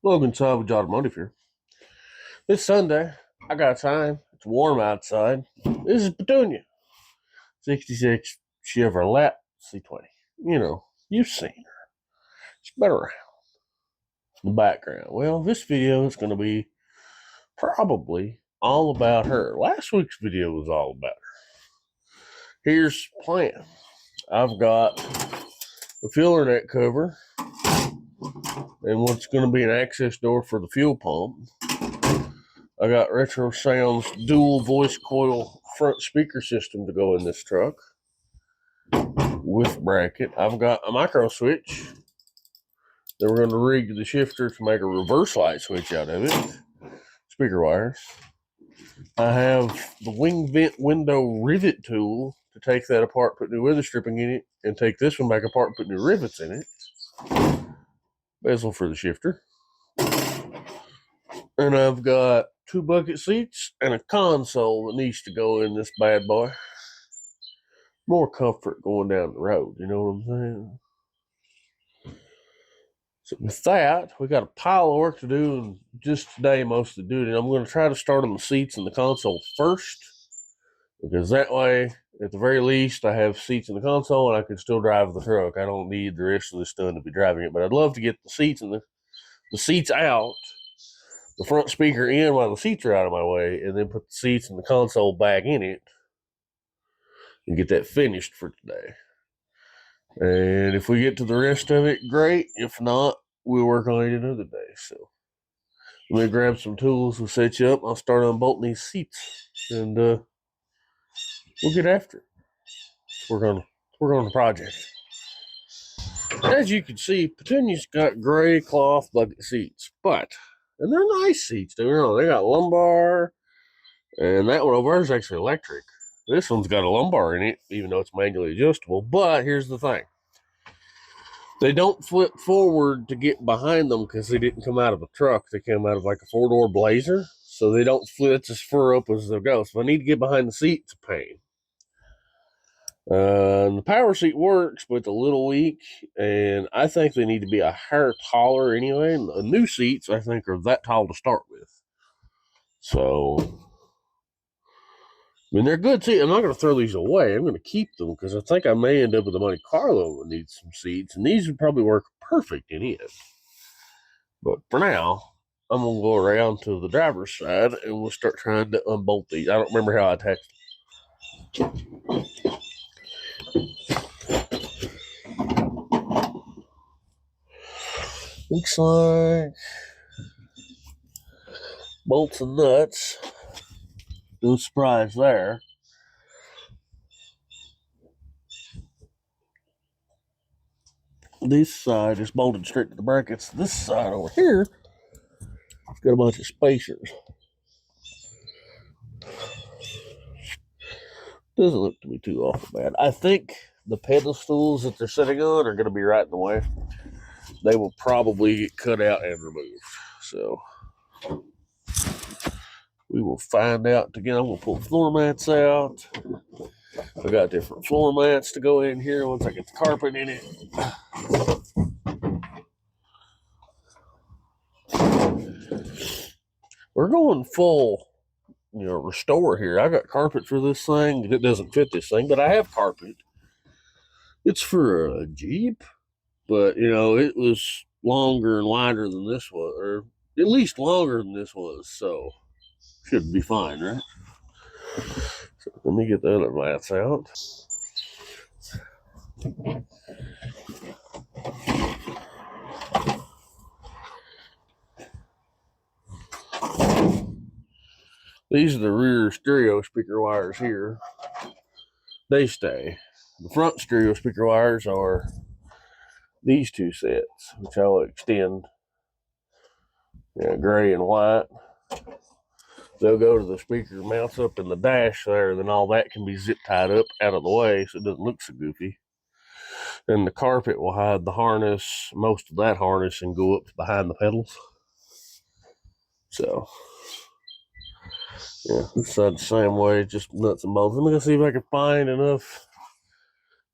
Logan Savage Automotive here. This Sunday, I got time. It's warm outside. This is Petunia, 66 Chevrolet C20. You know, you've seen her. She's been around. The background. Well, this video is going to be probably all about her. Last week's video was all about her. Here's the plan. I've got the filler net cover and what's going to be an access door for the fuel pump. I got Retro Sounds dual voice coil front speaker system to go in this truck with bracket. I've got a micro switch that we're going to rig the shifter to make a reverse light switch out of it. Speaker wires. I have the wing vent window rivet tool to take that apart, put new weather stripping in it, and take this one back apart and put new rivets in it. Bezel for the shifter. And I've got 2 bucket seats and a console that needs to go in this bad boy. More comfort going down the road, you know what I'm saying? So with that, we got a pile of work to do, and just today most of the duty. I'm going to try to start on the seats and the console first, because that way, at the very least, I have seats in the console and I can still drive the truck. I don't need the rest of this done to be driving it, but I'd love to get the seats and the seats out, the front speaker in while the seats are out of my way, and then put the seats and the console back in it and get that finished for today. And if we get to the rest of it, great. If not, we'll work on it another day. So let me grab some tools. We'll set you up. I'll start unbolting these seats, and we'll get after it. We're on the project. As you can see, Petunia's got gray cloth bucket seats, and they're nice seats. Don't get me wrong. They got lumbar, and that one over there is actually electric. This one's got a lumbar in it, even though it's manually adjustable. But here's the thing. They don't flip forward to get behind them because they didn't come out of a truck. They came out of like a 4-door Blazer. So they don't flip as far up as they'll go. So if I need to get behind the seat, it's a pain. The power seat works, but it's a little weak. And I think they need to be a hair taller anyway. And the new seats, I think, are that tall to start with. So I mean, they're good seats. I'm not going to throw these away. I'm going to keep them because I think I may end up with a Monte Carlo that needs some seats, and these would probably work perfect in it. But for now, I'm going to go around to the driver's side, and we'll start trying to unbolt these. I don't remember how I attached them. Looks like bolts and nuts. No surprise there. This side is bolted straight to the brackets. This side over here, it's got a bunch of spacers. Doesn't look to be too awful bad. I think the pedestals that they're sitting on are going to be right in the way. They will probably get cut out and removed. So we will find out together. I'm going to pull the floor mats out. I've got different floor mats to go in here once I get the carpet in it. We're going full, restore here. I got carpet for this thing. It doesn't fit this thing, but I have carpet. It's for a Jeep, but, it was longer and wider than this was, or at least longer than this was, so should be fine, right? So let me get the other mats out. These are the rear stereo speaker wires here. They stay. The front stereo speaker wires are these 2 sets, which I will extend. Gray and white. They'll go to the speaker mounts up in the dash there, then all that can be zip tied up out of the way so it doesn't look so goofy. And the carpet will hide the harness, most of that harness, and go up behind the pedals. So, this side the same way, just nuts and bolts. Let me go see if I can find enough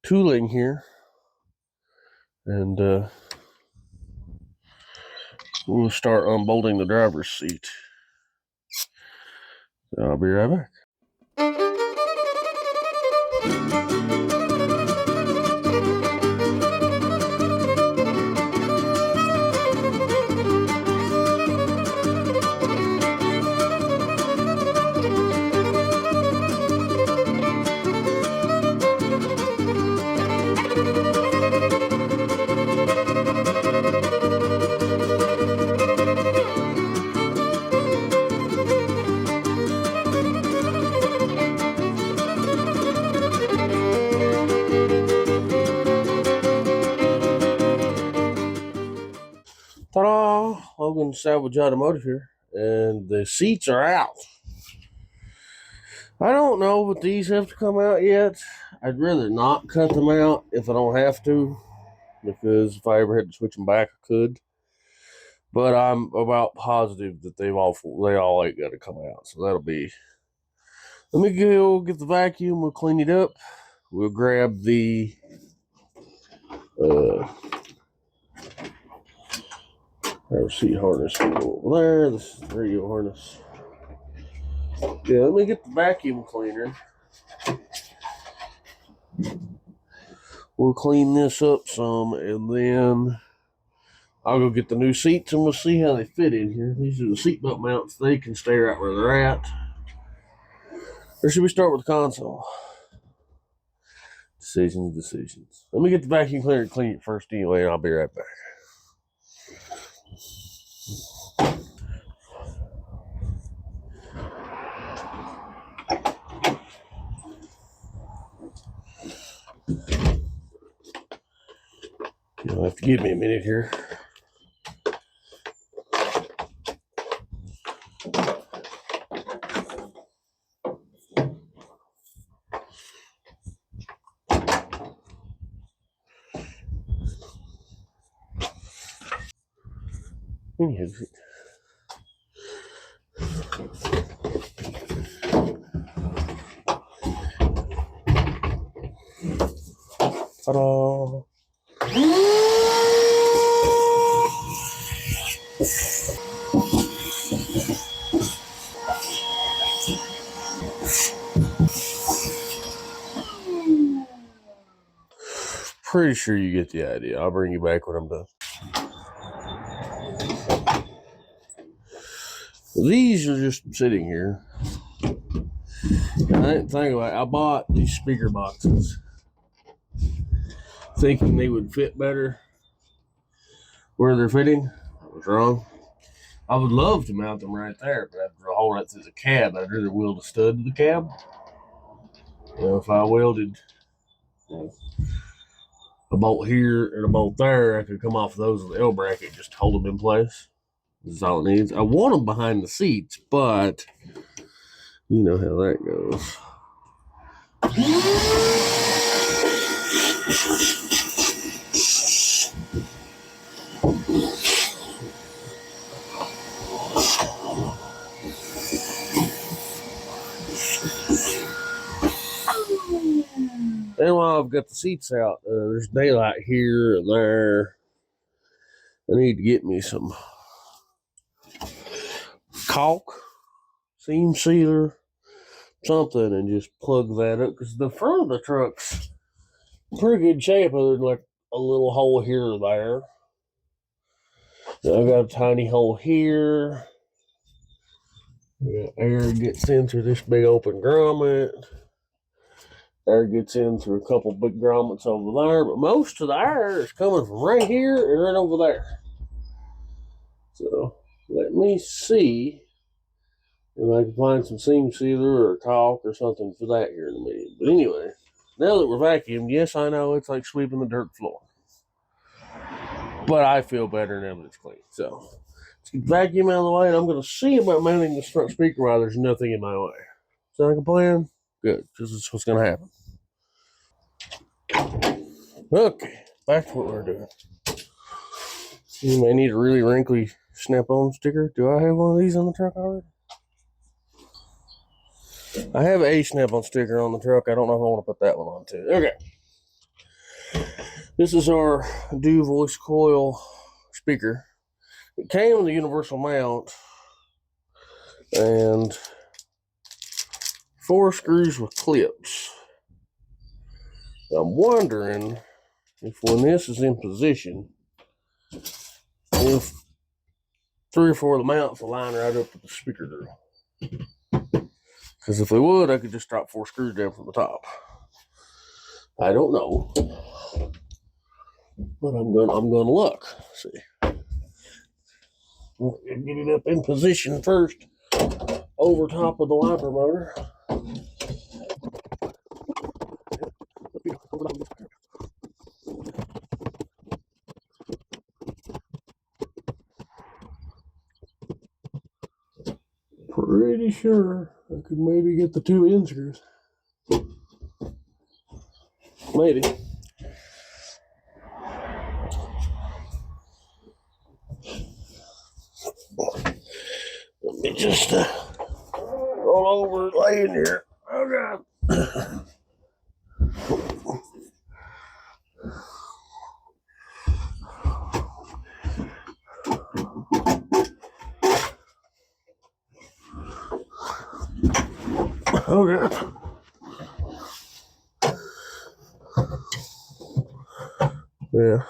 tooling here and we'll start unbolting the driver's seat. So I'll be right back. Ta-da! Logan Salvage Automotive here, and the seats are out. I don't know if these have to come out yet. I'd rather not cut them out if I don't have to, because if I ever had to switch them back, I could. But I'm about positive that they all ain't got to come out, so that'll be. Let me go get the vacuum. We'll clean it up. We'll grab the our seat harness over there. This is the radio harness. Yeah, let me get the vacuum cleaner. We'll clean this up some, and then I'll go get the new seats, and we'll see how they fit in here. These are the seatbelt mounts. They can stay right where they're at. Or should we start with the console? Decisions. Let me get the vacuum cleaner and clean it first anyway, and I'll be right back. You'll have to give me a minute here. Ta-da! Pretty sure you get the idea. I'll bring you back when I'm done. These are just sitting here. I didn't think about it. I bought these speaker boxes thinking they would fit better where they're fitting. I was wrong. I would love to mount them right there, but I'd haul right through the cab. I'd rather weld a stud to the cab. If I welded a bolt here and a bolt there, I could come off of those with the L bracket and just hold them in place. This is all it needs. I want them behind the seats, but you know how that goes. And while I've got the seats out, there's daylight here and there. I need to get me some caulk, seam sealer, something, and just plug that up, because the front of the truck's in pretty good shape other than like a little hole here or there. I've got a tiny hole here. Air gets in through this big open grommet. Air gets in through a couple big grommets over there, but most of the air is coming from right here and right over there. So let me see if I can find some seam sealer or caulk or something for that here in a minute. But anyway, now that we're vacuumed, yes, I know it's like sweeping the dirt floor, but I feel better now that it's clean. So let's get the vacuum out of the way, and I'm going to see about mounting this front speaker while there's nothing in my way. Sound like a plan? Good, because this is what's going to happen. Okay, back to what we're doing. You may need a really wrinkly snap-on sticker. Do I have one of these on the truck already? I have a snap-on sticker on the truck. I don't know if I want to put that one on too. Okay. This is our dual voice coil speaker. It came with a universal mount and 4 screws with clips. I'm wondering if when this is in position, if 3 or 4 of the mounts will line right up with the speaker drill. Because if they would, I could just drop 4 screws down from the top. I don't know, but I'm gonna look. See, we'll get it up in position first, over top of the wiper motor. Pretty sure I could maybe get the 2 end screws. Maybe. Let me just roll over, lay in here. Oh God. Oh God. Yeah.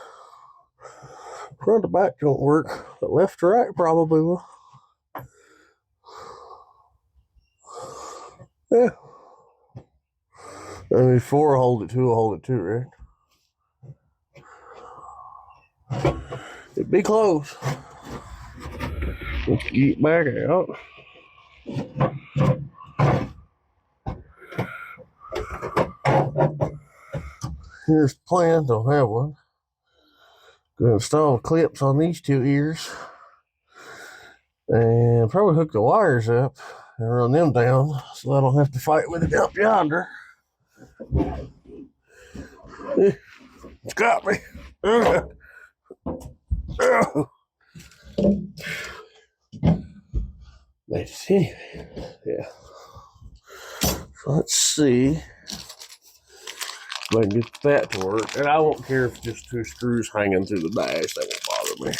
Front to back don't work, but left to right probably will. Yeah. I mean, 4 will hold it, 2 will hold it too, right? It'd be close. Let's get back out. Here's the plan. Don't have one. Gonna install clips on these 2 ears and probably hook the wires up and run them down so I don't have to fight with it up yonder. It's got me. Let's see. Yeah. So let's see if I can get that to work. And I won't care if just 2 screws hanging through the dash. That won't bother me.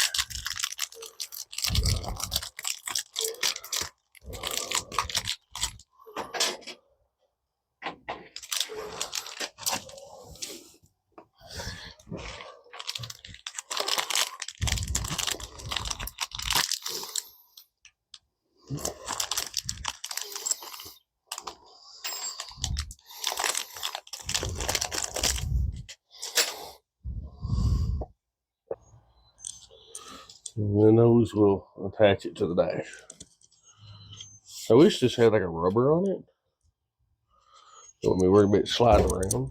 And then those will attach it to the dash. I wish this had like a rubber on it. Don't me worry about it sliding around.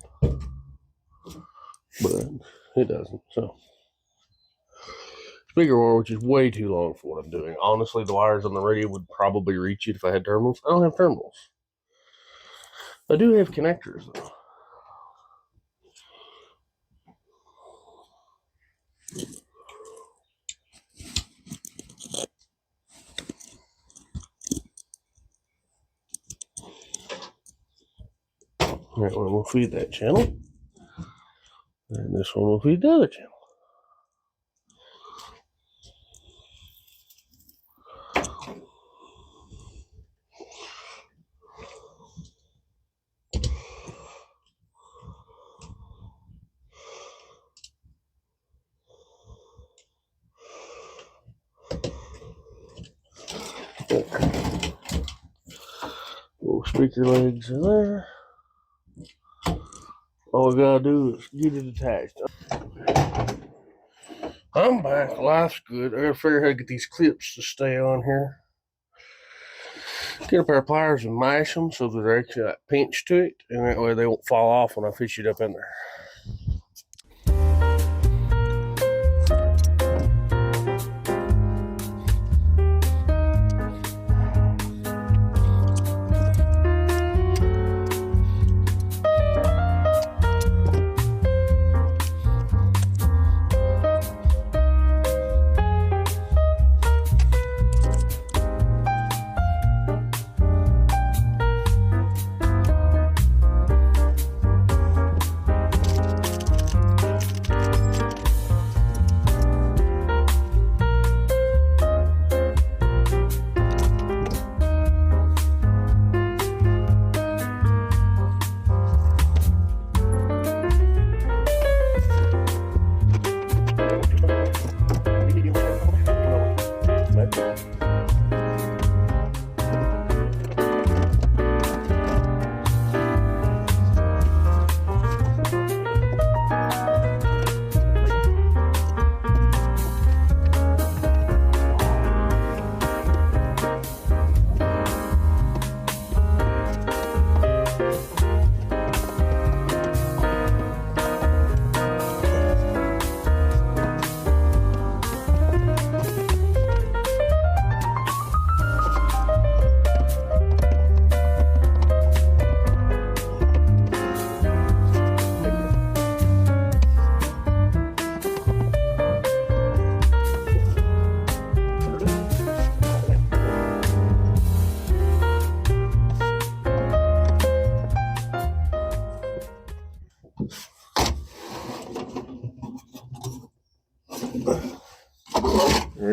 But it doesn't. So speaker wire, which is way too long for what I'm doing. Honestly, the wires on the radio would probably reach it if I had terminals. I don't have terminals. I do have connectors though. That one will feed that channel. And this one will feed the other channel. Little speaker legs in there. All I gotta do is get it attached. I'm back. Life's good. I gotta figure out how to get these clips to stay on here. Get a pair of pliers and mash them so that they're actually like pinched to it, and that way they won't fall off when I fish it up in there.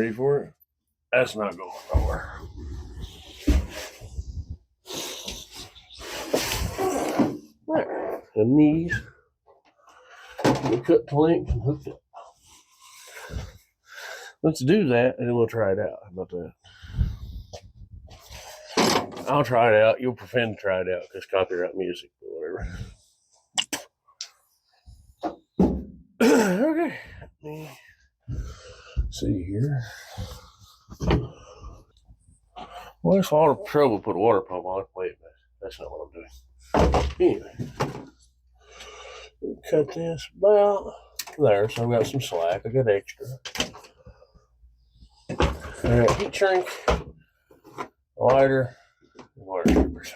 ready for it? That's not going nowhere. There. And these, we cut the length and hooked it. Let's do that, and then we'll try it out. How about that? I'll try it out. You'll pretend to try it out because copyright music or whatever. Okay. Let me see here. Well, it's a lot of trouble to put a water pump on. Wait a minute. That's not what I'm doing. Anyway. Cut this about there. So I've got some slack. I got extra. I got heat shrink, lighter, and water strippers.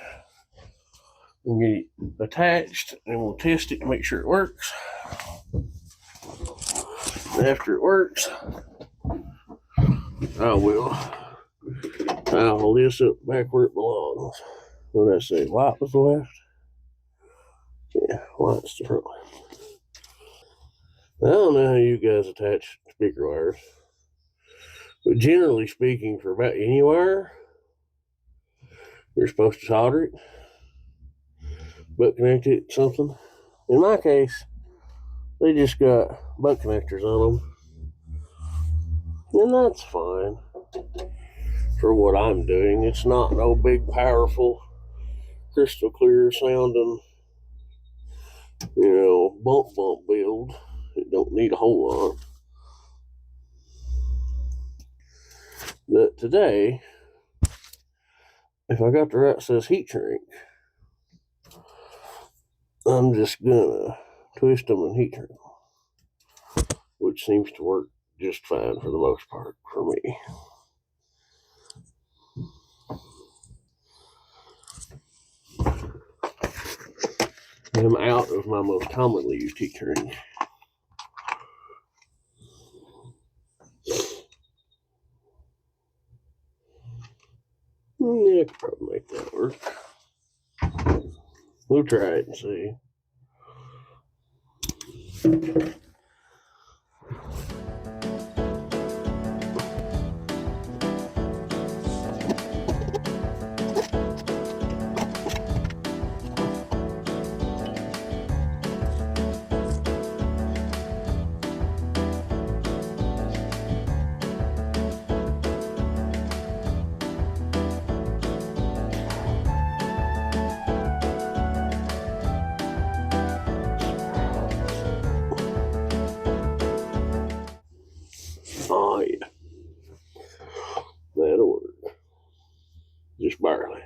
We'll get it attached and we'll test it to make sure it works. And after it works, I will dial this up back where it belongs. What did I say? Light was the left? Yeah, light's the front. I don't know how you guys attach speaker wires, but generally speaking, for about any wire, you're supposed to solder it, butt connect it to something. In my case, they just got butt connectors on them, and that's fine for what I'm doing. It's not no big, powerful, crystal clear sounding, bump build. It don't need a whole lot. But today, if I got the right size heat shrink, I'm just gonna twist them and heat shrink them, which seems to work just fine for the most part for me. I'm out of my most commonly used heat shrink. Yeah, I could probably make that work. We'll try it and see. Oh, yeah. That'll work. Just barely.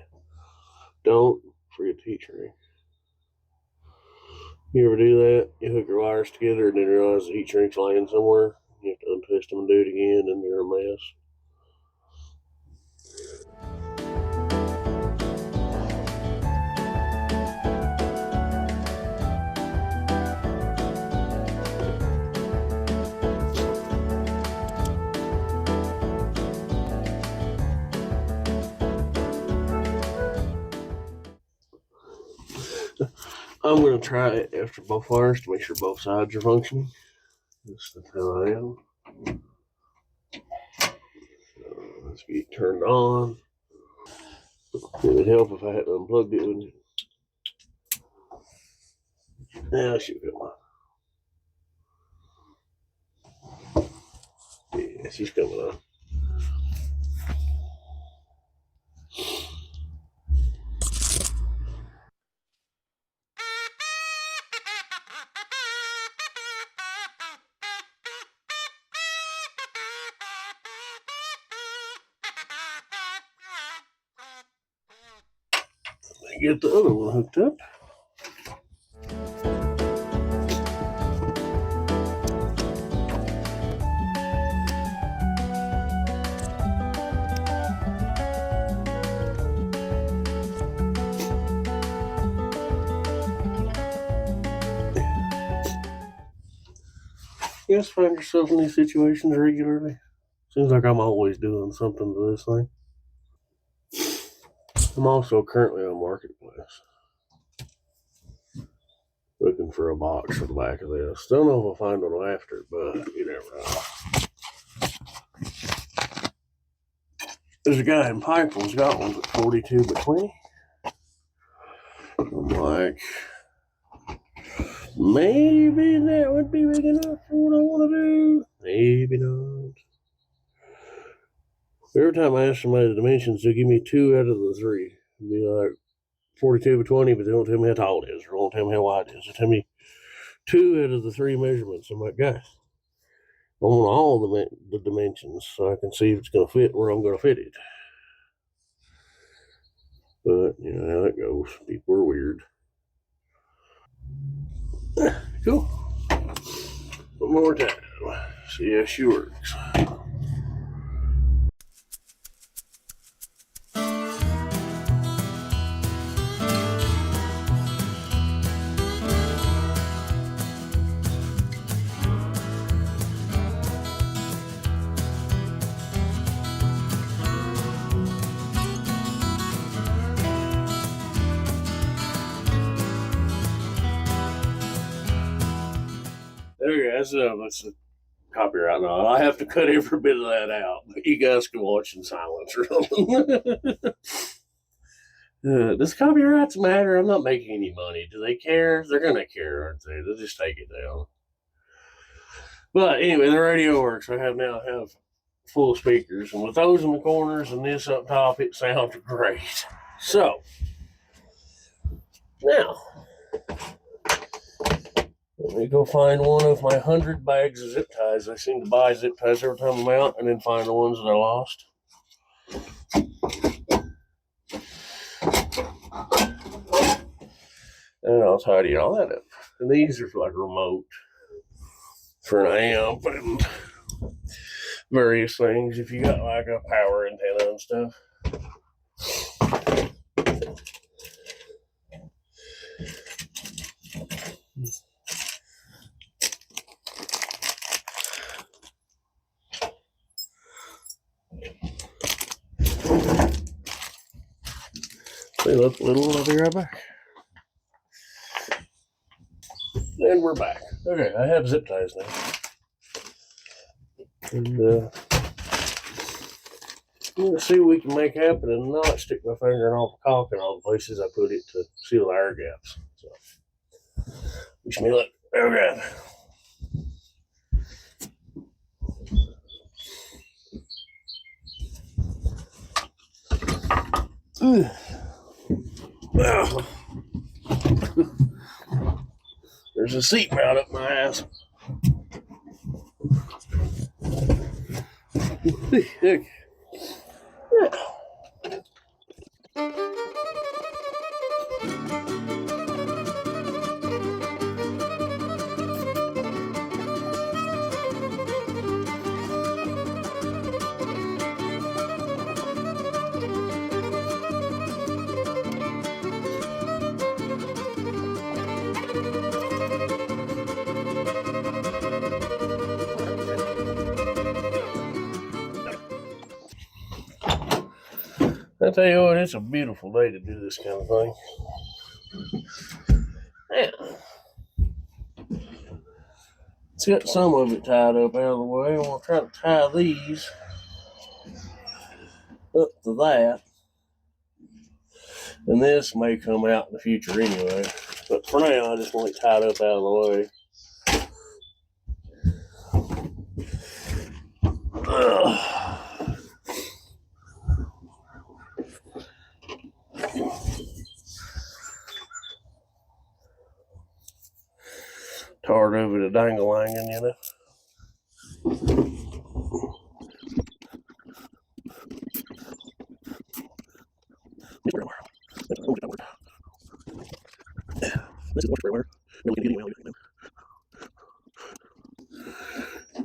Don't forget the heat shrink. You ever do that? You hook your wires together and then realize the heat shrink's lying somewhere. You have to untwist them and do it again, and you're a mess. I'm going to try it after both wires to make sure both sides are functioning. That's how I am. So let's get it turned on. It would help if I had unplugged it, wouldn't it? Now I should come on. Yeah, she's coming on. Get the other one hooked up. You guys find yourself in these situations regularly? Seems like I'm always doing something to this thing. I'm also currently on Marketplace looking for a box for the back of this. Don't know if I'll find one after, but you never know. there's a guy in Pipeland's got ones at 42 by 20. I'm like, maybe that would be big enough for what I want to do. Maybe not. Every time I ask somebody the dimensions, they give me 2 out of the 3. It'd be like 42 by 20, but they don't tell me how tall it is, or don't tell me how wide it is. They tell me 2 out of the 3 measurements. I'm like, guys, I want all the dimensions so I can see if it's going to fit where I'm going to fit it. But, you know how that goes. People are weird. Cool. One more time. See how she works. Okay, that's a copyright. No, I have to cut every bit of that out. But you guys can watch in silence or something. Does copyrights matter? I'm not making any money. Do they care? They're gonna care, aren't they? They'll just take it down. But anyway, the radio works. I now have full speakers, and with those in the corners and this up top, it sounds great. So now let me go find one of my 100 bags of zip ties. I seem to buy zip ties every time I'm out, and then find the ones that I lost. And I'll tidy all that up. And these are like remote for an amp and various things. If you got like a power antenna and stuff. They look little. I'll be right back. And we're back. Okay, I have zip ties now. And I'm going to see what we can make happen and not stick my finger in all the caulk in all the places I put it to seal the air gaps. So, wish me luck. Okay. Well, there's a seat mount up my ass. Okay. Yeah. I tell you what, it's a beautiful day to do this kind of thing. Yeah. Let's get some of it tied up out of the way. I'm going to try to tie these up to that. And this may come out in the future anyway. But for now, I just want it tied up out of the way. Tired of it a dangle-langing, you know.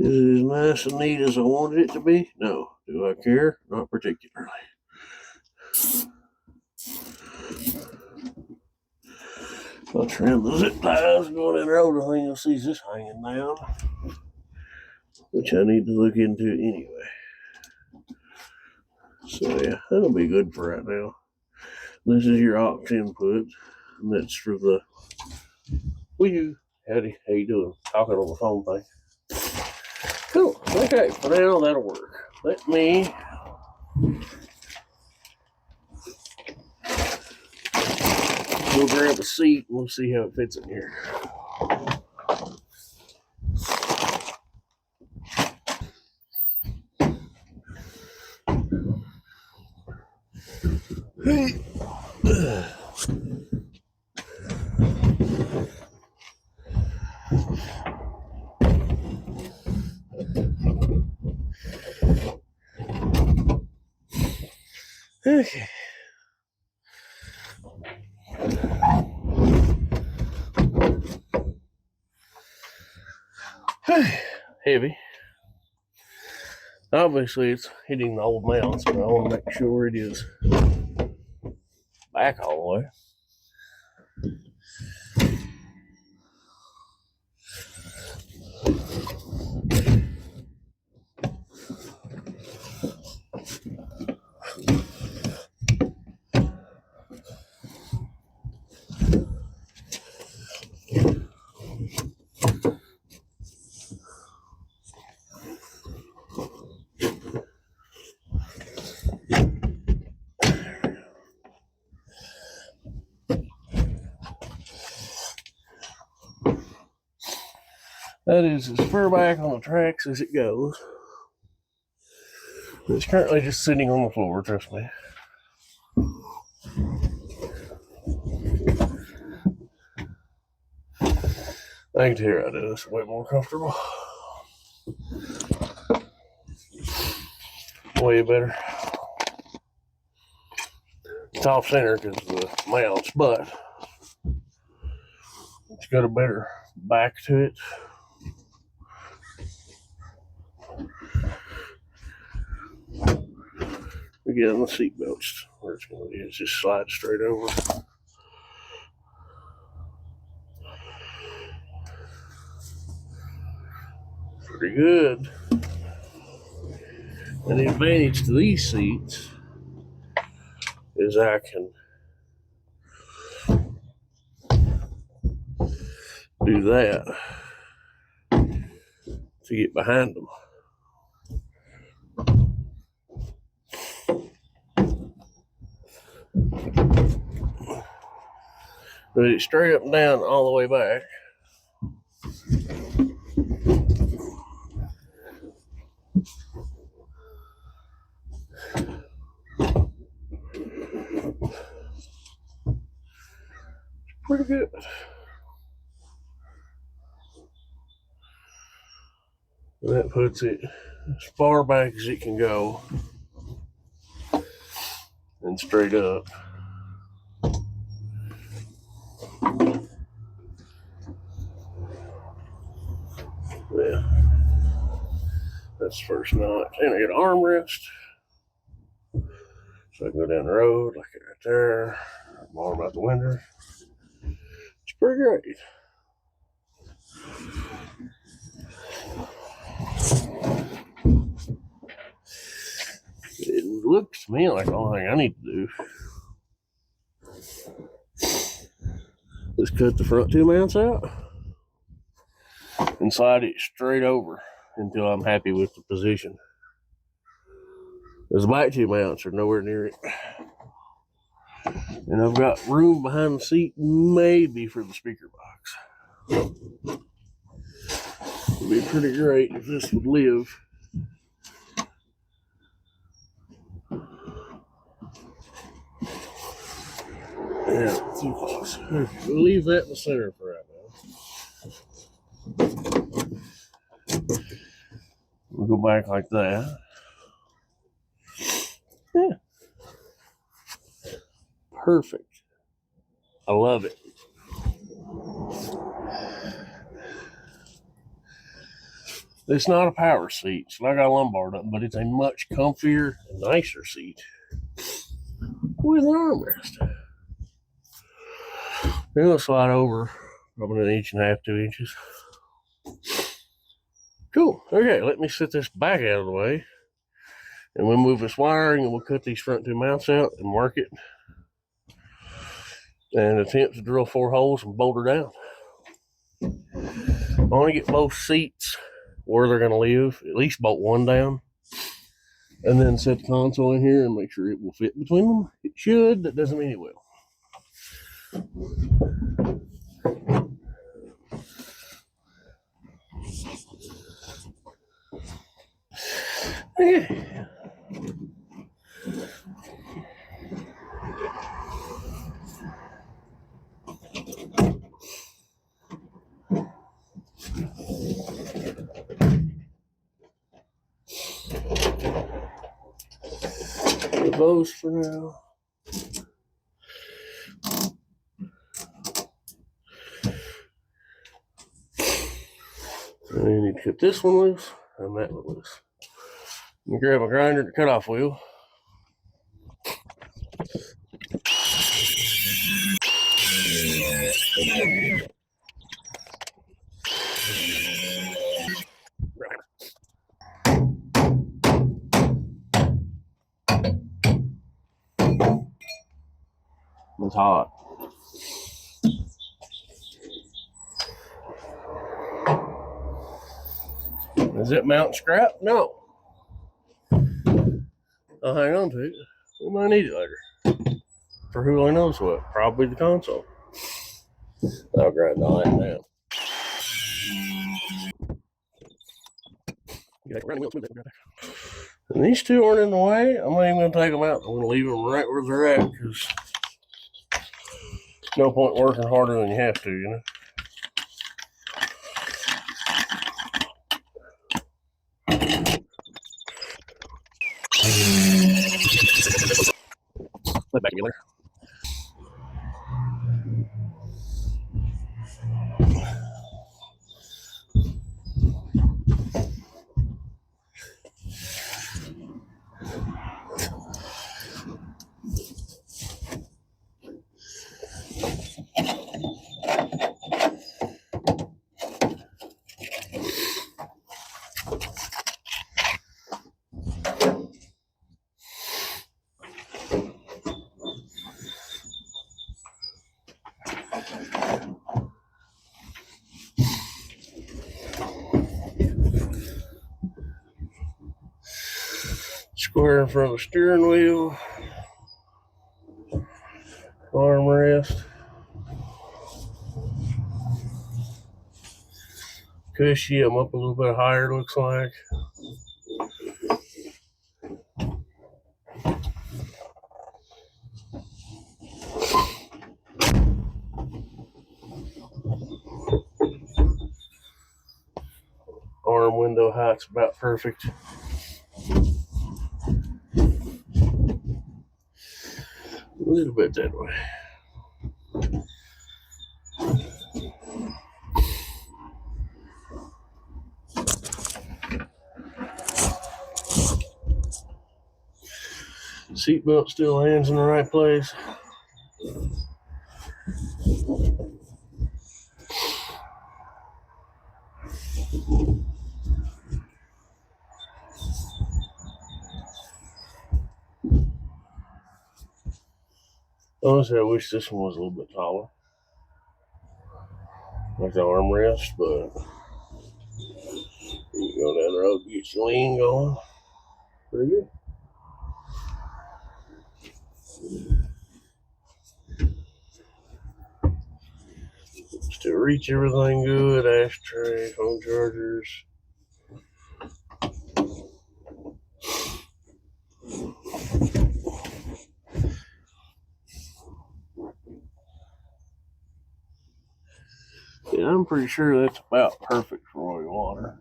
Is it as nice and neat as I wanted it to be? No. Do I care? Not particularly. I'll trim the zip ties going in the road. I think you'll see this hanging down, which I need to look into anyway. So yeah, that'll be good for right now. This is your aux input, and that's for the Wii. Howdy, how you doing? Talking on the phone thing. Cool. Okay, for now that'll work. Let me We'll grab a seat and we'll see how it fits in here. Hey. Okay. Heavy. Obviously, it's hitting the old mounts, but I want to make sure it is back all the way. That is as far back on the tracks as it goes. It's currently just sitting on the floor, trust me. I can tell you right now, it's way more comfortable. Way better. It's off center because of the mounts, but it's got a better back to it. Again, the seat belts where it's going to be. It's just slide straight over. Pretty good. And the advantage to these seats is I can do that to get behind them. But it's straight up and down all the way back. Pretty good. And that puts it as far back as it can go and straight up. Yeah, that's the first notch. And I get an armrest, so I can go down the road like right there. I'm all about the window. It's pretty great. It looks to me like the only thing I need to do is cut the front two mounts out and slide it straight over until I'm happy with the position. Those back two mounts are nowhere near it. And I've got room behind the seat, maybe for the speaker box. It'd be pretty great if this would live. Yeah, too close. We'll leave that in the center for right now. We'll go back like that. Yeah. Perfect. I love it. It's not a power seat. It's not got a lumbar up, but it's a much comfier and nicer seat with an armrest. It'll slide over probably 1.5 to 2 inches. Cool. Okay, let me set this back out of the way. And we'll move this wiring and we'll cut these front two mounts out and mark it. And attempt to drill 4 holes and bolt her down. I want to get both seats where they're going to live, at least bolt one down. And then set the console in here and make sure it will fit between them. It should. That doesn't mean it will. Yeah. Those for now. I need to cut this one loose and that one loose. You grab a grinder to cut off wheel. It's hot. Is it mountain scrap? No. I'll hang on to it. We might need it later. For who only knows what. Probably the console. I'll grind all that down. And these two aren't in the way. I'm not even going to take them out. I'm going to leave them right where they're at because no point working harder than you have to, you know. Put it back together. Square in front of the steering wheel. Armrest. Cushy, I'm up a little bit higher, looks like. Arm window height's about perfect. A little bit that way. Seatbelt still lands in the right place. Honestly, I wish this one was a little bit taller. Like the armrest, but you go down the road, get your lean going. Pretty good. Still reach everything good. Ashtray, phone chargers. Yeah, I'm pretty sure that's about perfect for what we want her.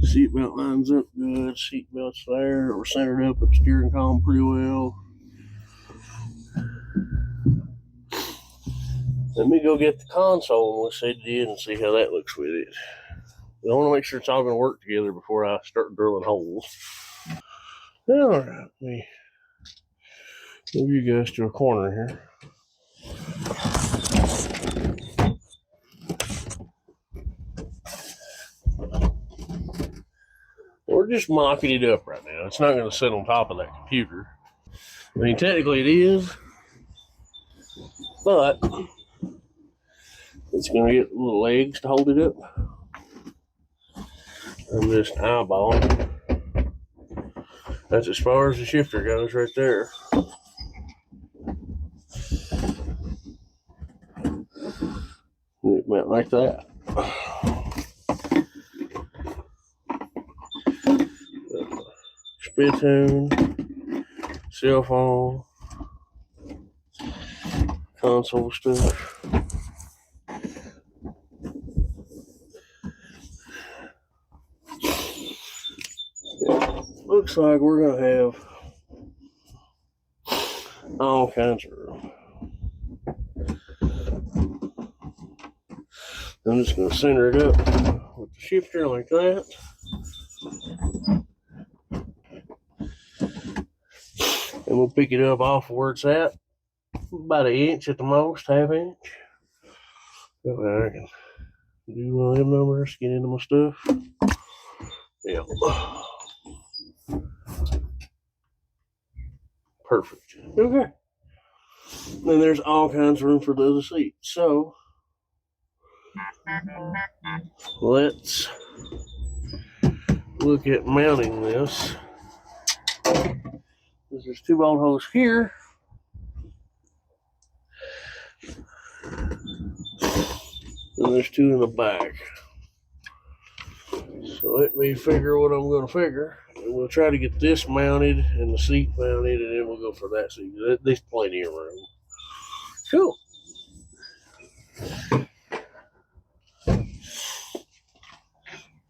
Seatbelt lines up good. Seatbelt's there. We're centered up at the steering column pretty well. Let me go get the console and we'll see it and see how that looks with it. I want to make sure it's all going to work together before I start drilling holes. All right, let me move you guys to a corner here. We're just mocking it up right now. It's not going to sit on top of that computer. I mean, technically it is, but it's going to get little legs to hold it up. I'm just eyeballing. That's as far as the shifter goes right there. like that. Spittoon, cell phone, console stuff. Looks like we're gonna have all kinds of room. I'm just gonna center it up with the shifter like that. And we'll pick it up off where it's at. About an inch at the most, half inch. That way I can do one of them numbers, get into my stuff. Yeah. Perfect. Okay. Then there's all kinds of room for the other seat. So let's look at mounting this. There's 2 bolt holes here. And there's 2 in the back. So let me figure what I'm going to figure. And we'll try to get this mounted and the seat mounted, and then we'll go for that seat. There's plenty of room. Cool.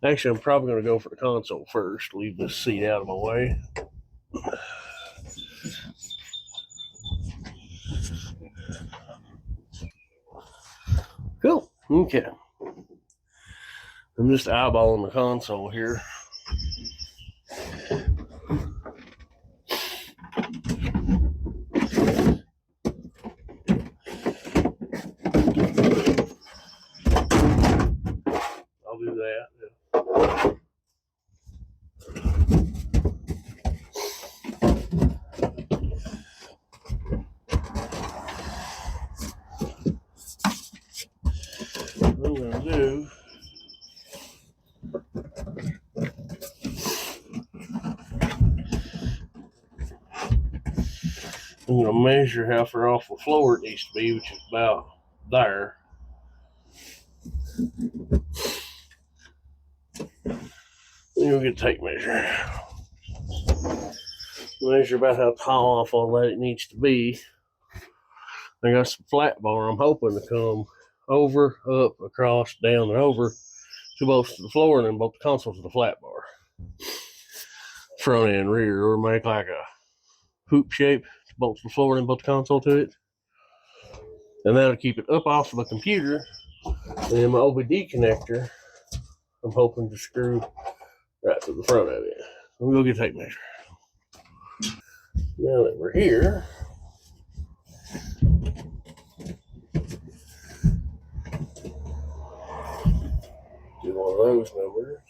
Actually, I'm probably going to go for the console first. Leave this seat out of my way. Cool. Okay. I'm just eyeballing the console here. I'll do that. What I'm going to do, I'm going to measure how far off the floor it needs to be, which is about there. Then you'll get a tape measure. Measure about how tall off all that it needs to be. I got some flat bar I'm hoping to come over, up, across, down, and over to both the floor and then both the consoles of the flat bar. Front and rear, or make like a hoop shape to bolt the floor and bolt the console to it. And that'll keep it up off of the computer. And my OBD connector, I'm hoping to screw right to the front of it. We'll go get a tape measure. Now that we're here, do one of those numbers.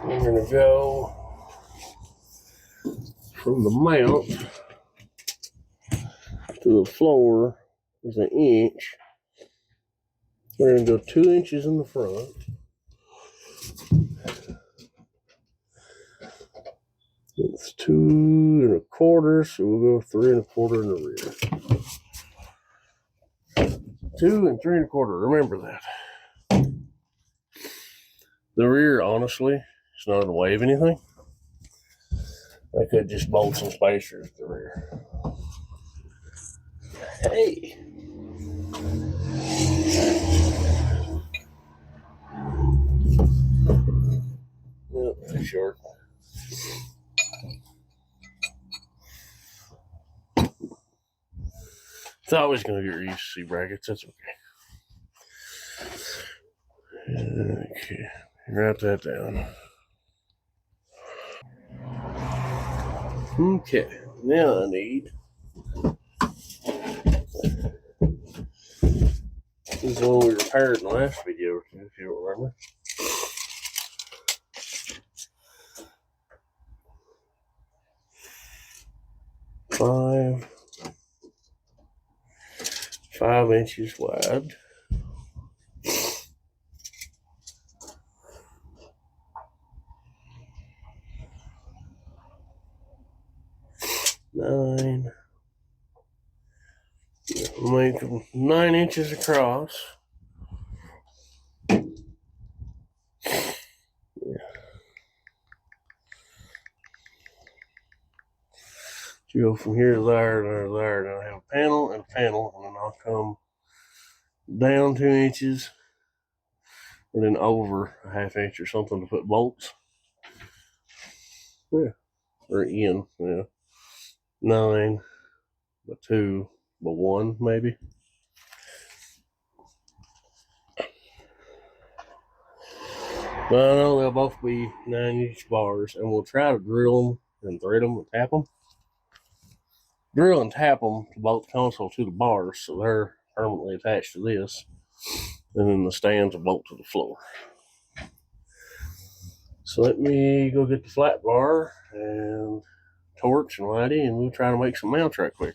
We're going to go from the mount to the floor is an inch. We're going to go 2 inches in the front. It's 2 1/4, so we'll go 3 1/4 in the rear. 2 3 1/4. Remember that. The rear, honestly, it's not in the way of anything. I could just bolt some spacers to the rear. Hey. Yep, too short. It's always going to get used to C brackets. That's okay. Okay, write that down. Okay, now I need. This is the one we repaired in the last video, if you don't remember. Five inches wide. We'll make them 9 inches across. You go from here to there, there, there. Then I have a panel and a panel, and then I'll come down 2 inches, and then over a half inch or something to put bolts. Yeah, or in, yeah. 9 by 2 by 1, maybe. But I know they'll both be 9-inch bars, and we'll try to drill them and thread them and tap them. Drill and tap them to bolt the console to the bars, so they're permanently attached to this, and then the stands will bolt to the floor. So let me go get the flat bar and torch and lighty, and we'll try to make some mounts right quick.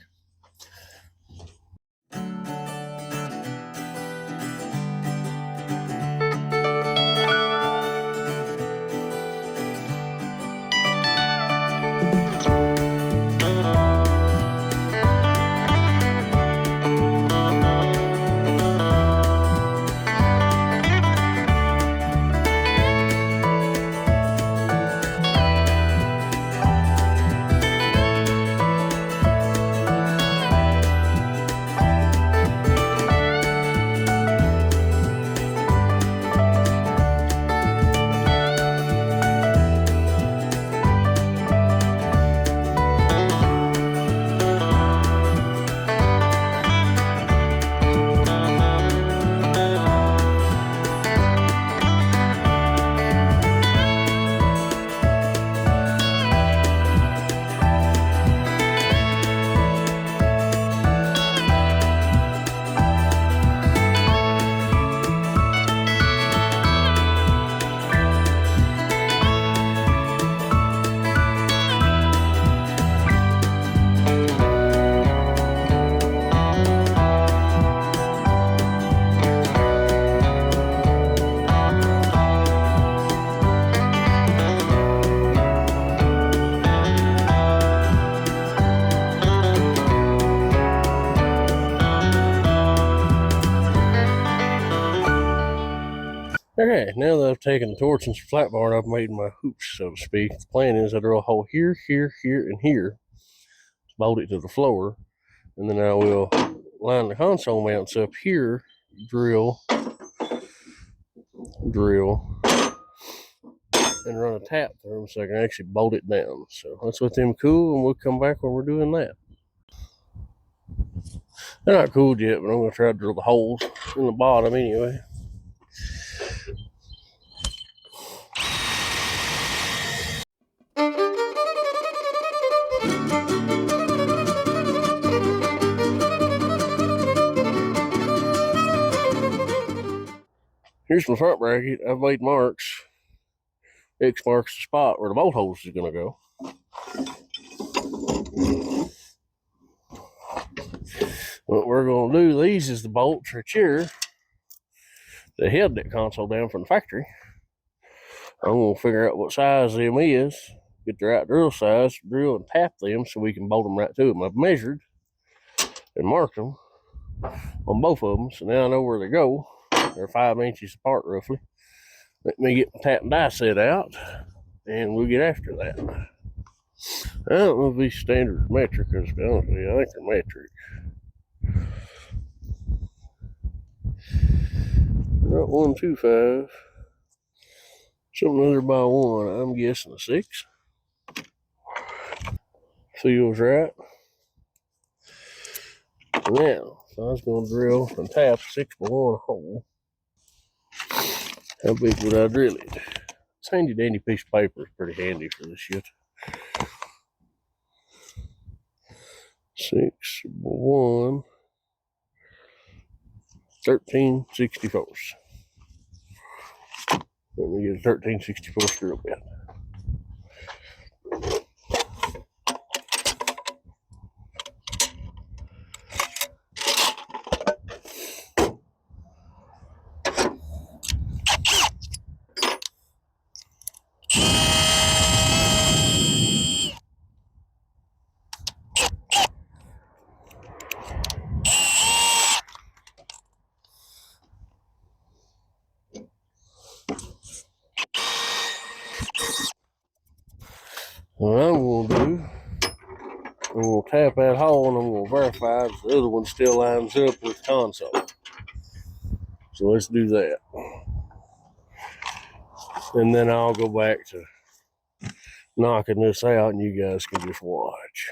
Okay, now that I've taken the torch and some flat bar and I've made my hoops, so to speak, the plan is I drill a hole here, here, here, and here to bolt it to the floor, and then I will line the console mounts up here, drill, and run a tap through them so I can actually bolt it down. So let's let them cool, and we'll come back when we're doing that. They're not cooled yet, but I'm going to try to drill the holes in the bottom anyway. Here's my front bracket. I've made marks. X marks the spot where the bolt holes is going to go. What we're going to do, these is the bolts right here that held that console down from the factory. I'm going to figure out what size them is, get the right drill size, drill and tap them so we can bolt them right to them. I've measured and marked them on both of them, so now I know where they go. They're 5 inches apart roughly. Let me get my tap and die set out, and we'll get after that. I don't know if these standard metric, because to be honest with you, I think they're metric. Not 125. Something other by 1. I'm guessing a 6. Feels right. Now, so I was going to drill and tap 6 by 1 hole. How big would I drill it? This handy dandy piece of paper is pretty handy for this shit. 6 by 1. 13/64. Let me get a 13/64 drill bit. What I'm going to do, I'm going to tap that hole and I'm going to verify that the other one still lines up with the console. So let's do that. And then I'll go back to knocking this out and you guys can just watch.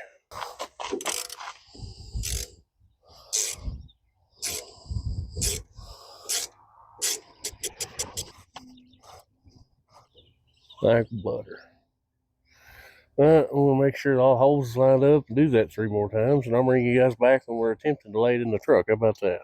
Like butter. Alright, I'm going to make sure all holes lined up and do that 3 more times, and I'll bring you guys back when we're attempting to lay it in the truck. How about that?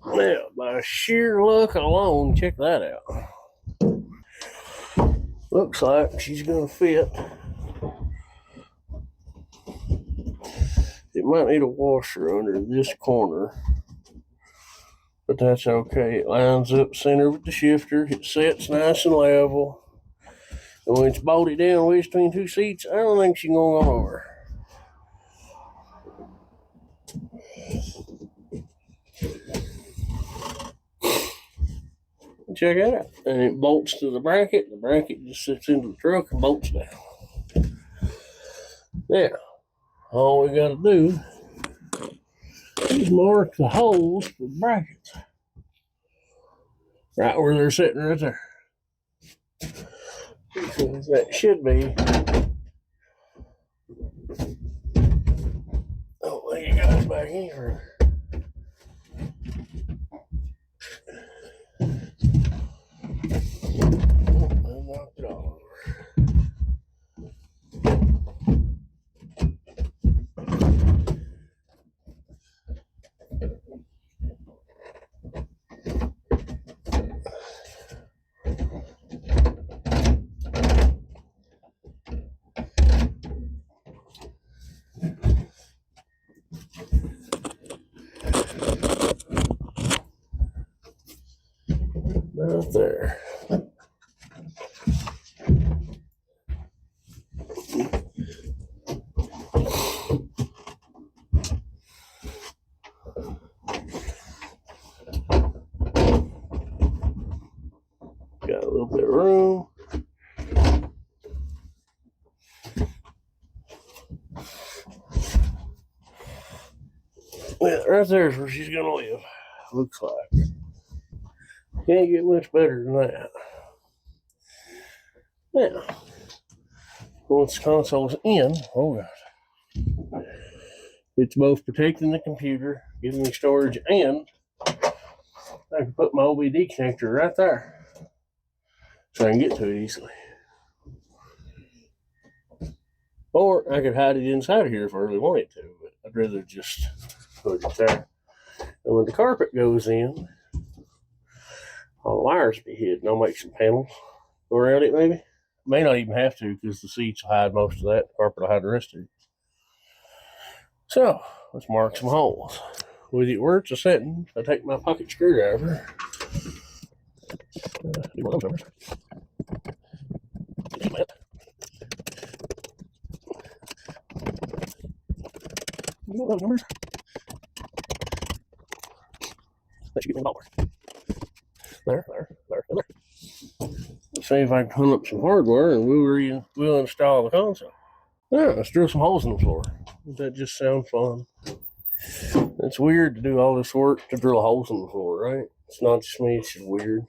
Now, by sheer luck alone, check that out. Looks like she's going to fit. It might need a washer under this corner, but that's okay. It lines up center with the shifter. It sets nice and level. And when it's bolted down wedged between 2 seats, I don't think she's going to go over. Check it out. And it bolts to the bracket. The bracket just sits into the truck and bolts down. Now, all we got to do is mark the holes for the brackets. Right where they're sitting right there. That should be. Oh, there you guys back here. I knocked it all over. Right there. Got a little bit of room. Yeah, right there's where she's gonna live. Looks like. Can't get much better than that. Now, once the console's in, oh god, it's both protecting the computer, giving me storage, and I can put my OBD connector right there so I can get to it easily. Or I could hide it inside of here if I really wanted to, but I'd rather just put it there. And when the carpet goes in, all the wires be hidden. I'll make some panels go around it maybe. May not even have to because the seats will hide most of that. The carpet will hide the rest of it. So let's mark some holes. With it where it's a setting, I take my pocket screwdriver. Do one of those numbers. Do one of those numbers. That should get me the ballpark. There. Let's see if I can hunt up some hardware and we'll install the console. Yeah, let's drill some holes in the floor. That just sounds fun. It's weird to do all this work to drill holes in the floor, right? It's not just me, it's just weird.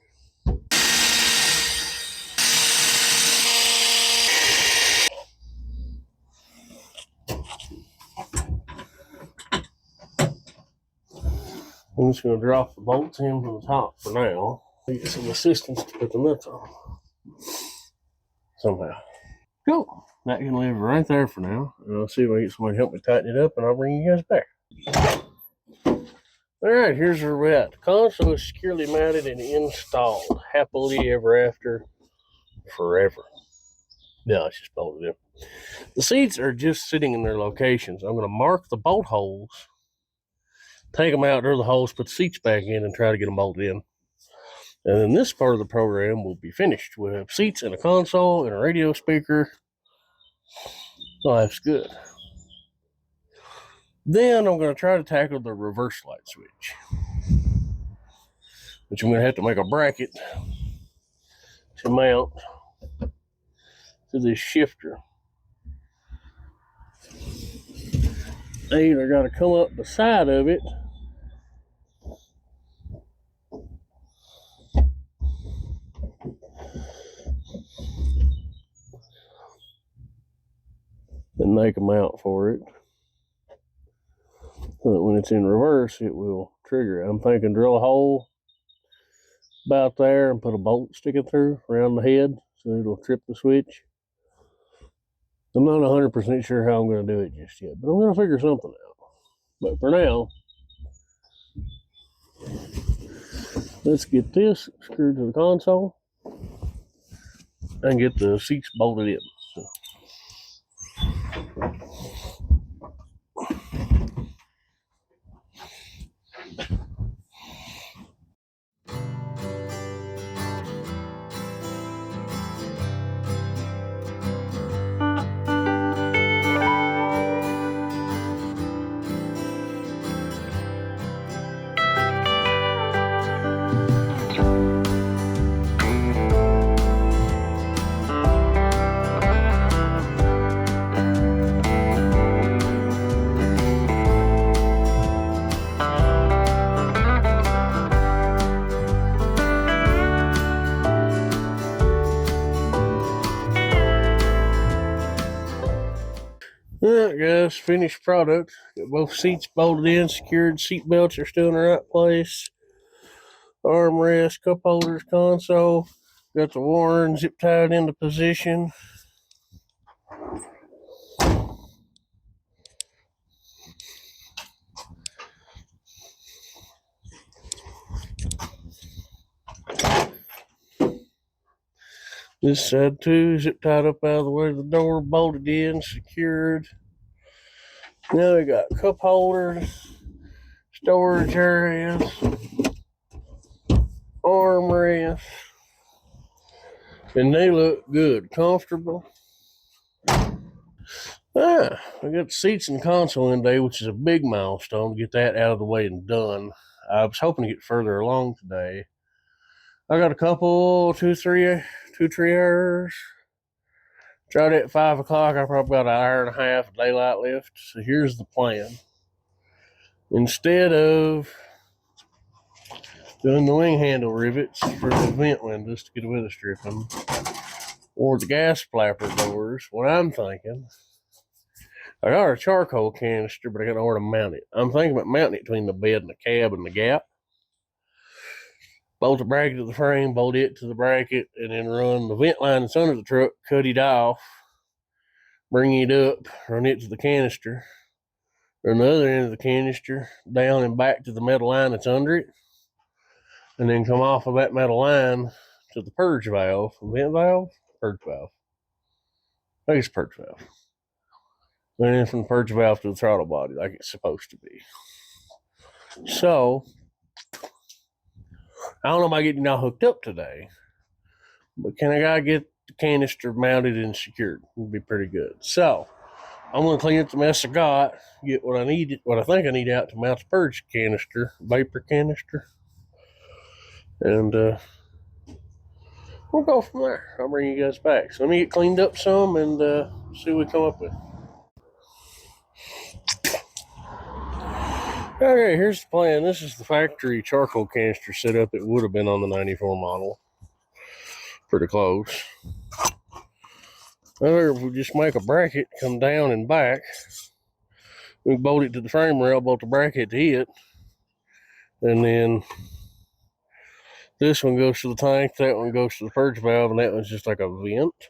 I'm just going to drop the bolts in from the top for now. Get some assistance to put the nuts on. Somehow. Cool. That can live right there for now. And I'll see if I can get somebody to help me tighten it up and I'll bring you guys back. Alright, here's where we're at. The console is securely mounted and installed. Happily ever after, forever. Yeah, it's just bolted in. The seats are just sitting in their locations. I'm going to mark the bolt holes, take them out, drill the holes, put the seats back in, and try to get them bolted in. And then this part of the program will be finished. We'll have seats and a console and a radio speaker. Life's good. Then I'm going to try to tackle the reverse light switch, which I'm going to have to make a bracket to mount to this shifter. I either got to come up the side of it and make a mount for it, so that when it's in reverse, it will trigger. I'm thinking drill a hole about there and put a bolt sticking through around the head so it'll trip the switch. I'm not 100% sure how I'm going to do it just yet, but I'm going to figure something out. But for now, let's get this screwed to the console and get the seats bolted in. Alright guys, finished product. Got both seats bolted in, secured, seat belts are still in the right place. Armrest, cup holders, console. Got the Warren zip tied into position. This side too, zip tied up out of the way of the door, bolted in, secured. Now we got cup holders, storage areas, armrests, and they look good, comfortable. I got the seats and console in today, which is a big milestone to get that out of the way and done. I was hoping to get further along today. I got a couple, two, three hours. Tried it at 5 o'clock. I probably got an hour and a half of daylight left. So here's the plan. Instead of doing the wing handle rivets for the vent windows to get away the stripping, or the gas flapper doors, what I'm thinking, I got a charcoal canister, but I got nowhere to mount it. I'm thinking about mounting it between the bed and the cab and the gap. Bolt the bracket to the frame, bolt it to the bracket, and then run the vent line that's under the truck, cut it off, bring it up, run it to the canister, run the other end of the canister down and back to the metal line that's under it, and then come off of that metal line to the purge valve, vent valve, purge valve. I think it's purge valve. And then from the purge valve to the throttle body like it's supposed to be. So, I don't know about getting y'all hooked up today, but can I gotta get the canister mounted and secured? It'd be pretty good. So, I'm gonna clean up the mess I got, get what I need, what I think I need out to mount the purge canister, vapor canister, and we'll go from there. I'll bring you guys back. So let me get cleaned up some and see what we come up with. Okay, here's the plan. This is the factory charcoal canister setup. It would have been on the 94 model. Pretty close. Or if we just make a bracket, come down and back, we bolt it to the frame rail, bolt the bracket to it, and then this one goes to the tank, that one goes to the purge valve, and that one's just like a vent.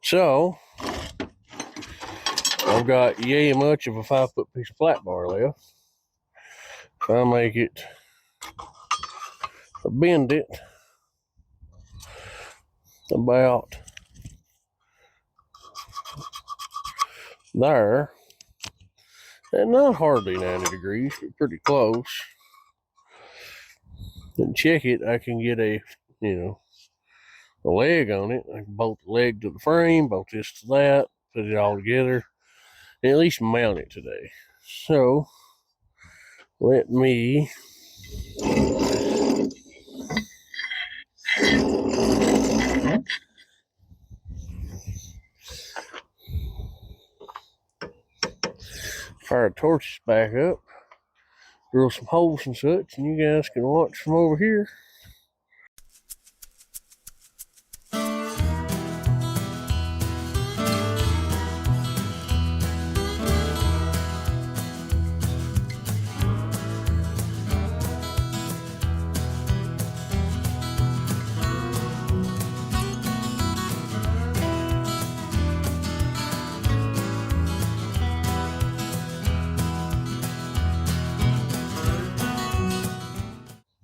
So, I've got yay much of a 5-foot piece of flat bar left. If I make it, bend it, about there. And not hardly 90 degrees, but pretty close. And check it, I can get a leg on it. I can bolt the leg to the frame, bolt this to that, put it all together, and at least mount it today. So let me fire the torches back up, drill some holes and such, and you guys can watch from over here.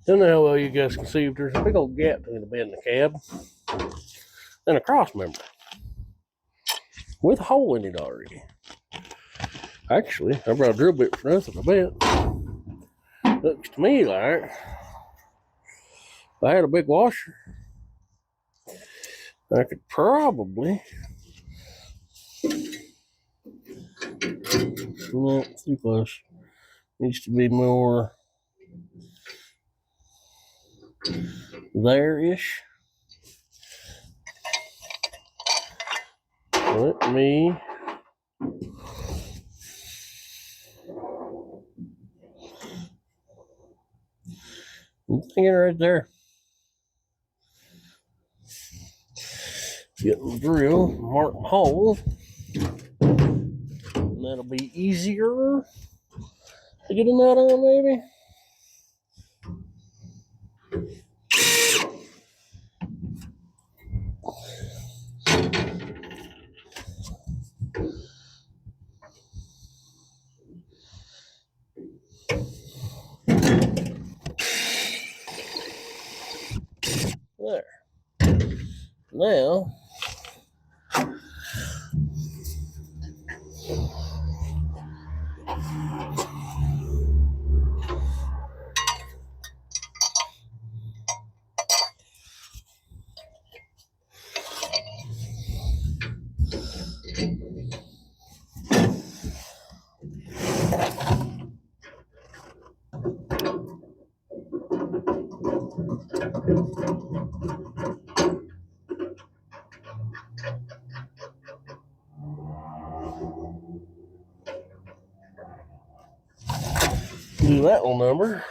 Don't know how well you guys can see, but there's a big old gap between the bed and the cab and a cross member with a hole in it already. Actually, I brought a drill bit for nothing, I bet. Looks to me like if I had a big washer, I could probably, no, too close. Needs to be more there-ish. Let me hang it right there. Get the drill, mark the hole, and that'll be easier to get a nut on, maybe. There. Now, do that little number.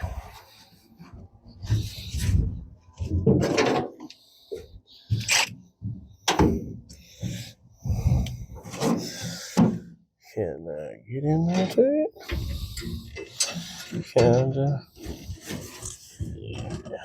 Can I get in there to it? Kinda. Yeah.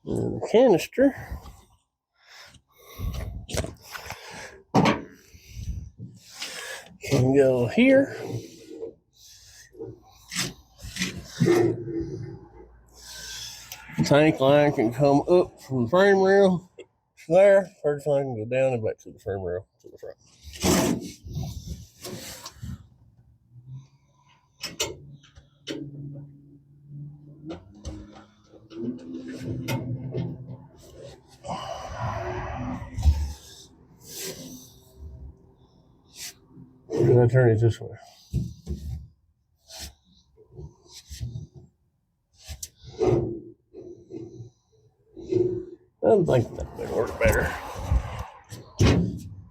And the canister can go here. Tank line can come up from the frame rail there. First line can go down and back to the frame rail to the front. Can I turn it this way? I'm thinking that would work better.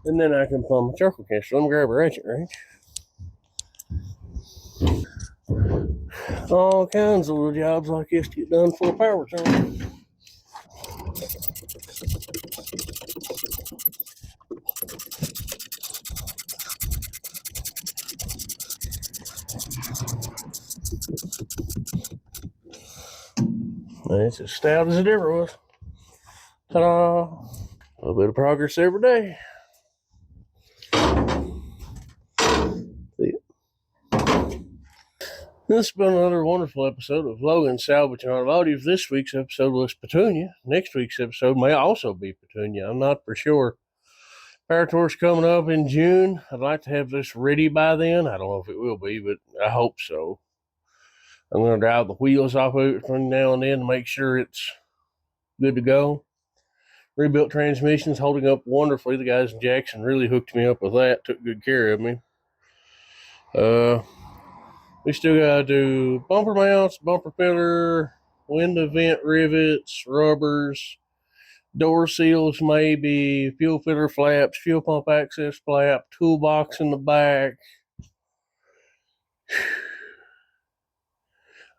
And then I can plumb the charcoal canister. Let me grab a ratchet wrench. All kinds of little jobs like this to get done for a power turn. It's as stout as it ever was. Ta-da! A little bit of progress every day. See ya. This has been another wonderful episode of Logan Salvage and Automotive. This week's episode was Petunia. Next week's episode may also be Petunia. I'm not for sure. Power Tour's coming up in June. I'd like to have this ready by then. I don't know if it will be, but I hope so. I'm going to drive the wheels off of it from now and then to make sure it's good to go. Rebuilt transmission's holding up wonderfully. The guys in Jackson really hooked me up with that, took good care of me. We still got to do bumper mounts, bumper filler, window vent rivets, rubbers, door seals maybe, fuel filler flaps, fuel pump access flap, toolbox in the back.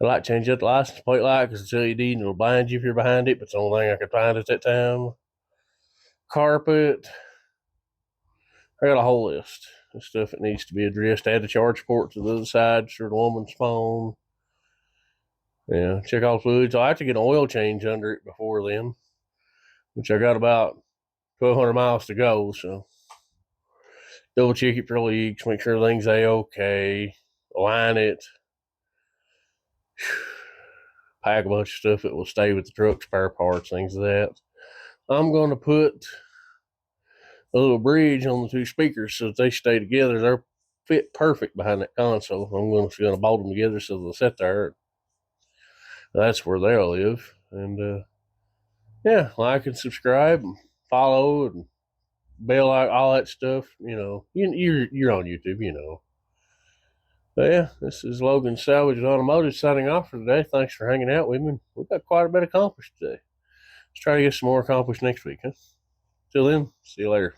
I like to change up the license plate light because it's LED and it'll blind you if you're behind it, but it's the only thing I could find at that time. Carpet. I got a whole list of stuff that needs to be addressed. Add the charge port to the other side for the woman's phone. Yeah, check all the fluids. I'll have to get an oil change under it before then, which I got about 1,200 miles to go, so double check it for leaks, make sure everything's A-okay, align it, pack a bunch of stuff that will stay with the truck, spare parts, things of that. I'm going to put a little bridge on the two speakers so that they stay together. They're fit perfect behind that console. I'm going to bolt them together so they'll sit there. That's where they'll live. And yeah, like and subscribe and follow and bell, all that stuff. You know, you're on YouTube, you know. But yeah, this is Logan Salvage Automotive signing off for today. Thanks for hanging out with me. We've got quite a bit accomplished today. Let's try to get some more accomplished next week, huh? Till then, see you later.